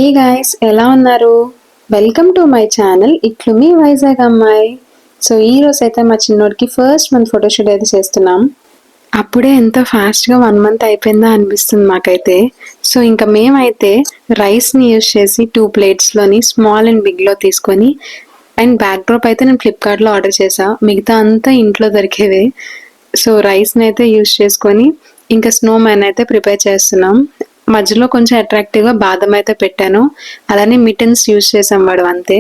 Hey guys, ఎలా ఉన్నారు? Welcome to my channel ఇట్లు మీ వైజాగ్ అమ్మాయి. సో ఈ రోజు అయితే మా చిన్నోడికి ఫస్ట్ మంత్ ఫోటోషూట్ అయితే చేస్తున్నాం. అప్పుడే ఎంత ఫాస్ట్గా 1 మంత్ అయిపోయిందా అనిపిస్తుంది మాకైతే. సో ఇంకా మేమైతే రైస్ని యూజ్ చేసి 2 ప్లేట్స్లోని స్మాల్ అండ్ బిగ్లో తీసుకొని అండ్ బ్యాక్ డ్రాప్ అయితే నేను ఫ్లిప్కార్ట్లో ఆర్డర్ చేసా, మిగతా అంతా ఇంట్లో దొరికేవే. సో రైస్ని అయితే యూజ్ చేసుకొని ఇంకా స్నో మ్యాన్ అయితే ప్రిపేర్ చేస్తున్నాం. మధ్యలో కొంచెం అట్రాక్టివ్గా బాదం అయితే పెట్టాను, అలానే మిటన్స్ యూజ్ చేసాం వాడు అంతే.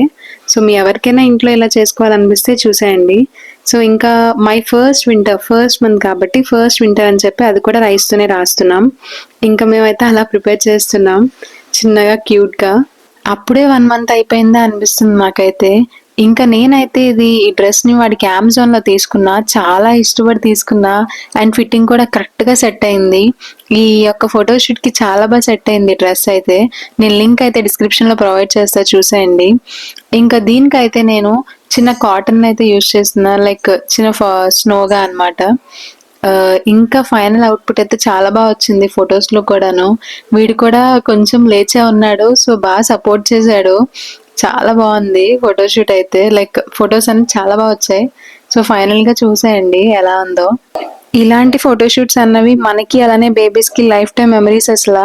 సో మీ ఎవరికైనా ఇంట్లో ఇలా చేసుకోవాలనిపిస్తే చూసేయండి. సో ఇంకా మై ఫస్ట్ మంత్ కాబట్టి ఫస్ట్ వింటర్ అని చెప్పి అది కూడా రైస్తోనే రాస్తున్నాం. ఇంకా మేమైతే అలా ప్రిపేర్ చేస్తున్నాం చిన్నగా క్యూట్గా. అప్పుడే 1 మంత్ అయిపోయిందా అనిపిస్తుంది మాకైతే. ఇంకా నేనైతే ఈ డ్రెస్ని వాడికి అమెజాన్లో తీసుకున్నా, చాలా ఇష్టపడి తీసుకున్నా అండ్ ఫిట్టింగ్ కూడా కరెక్ట్గా సెట్ అయింది. ఈ యొక్క ఫోటోషూట్కి చాలా బాగా సెట్ అయింది డ్రెస్ అయితే. నేను లింక్ అయితే డిస్క్రిప్షన్లో ప్రొవైడ్ చేస్తా, చూసేయండి. ఇంకా దీనికైతే నేను చిన్న కాటన్ అయితే యూజ్ చేస్తున్నా, లైక్ చిన్న స్నోగా అనమాట. ఇంకా ఫైనల్ అవుట్పుట్ అయితే చాలా బాగా వచ్చింది ఫొటోస్లో కూడాను. వీడు కూడా కొంచెం లేచే ఉన్నాడు, సో బాగా సపోర్ట్ చేశాడు. చాలా బాగుంది ఫోటోషూట్ అయితే, లైక్ ఫొటోస్ అన్ని చాలా బాగా వచ్చాయి. సో ఫైనల్గా చూసేయండి ఎలా ఉందో. ఇలాంటి ఫోటోషూట్స్ అన్నవి మనకి అలానే బేబీస్కి లైఫ్ టైం మెమరీస్. అసలు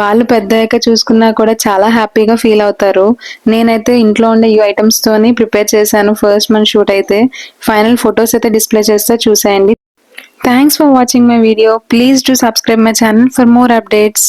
వాళ్ళు పెద్దయ్యాక చూసుకున్నా కూడా చాలా హ్యాపీగా ఫీల్ అవుతారు. నేనైతే ఇంట్లో ఉండే ఈ ఐటమ్స్తోని ప్రిపేర్ చేశాను ఫస్ట్ మంత్ షూట్ అయితే. ఫైనల్ ఫొటోస్ అయితే డిస్ప్లే చేస్తే చూసేయండి. Thanks for watching my video. Please do subscribe my channel for more updates.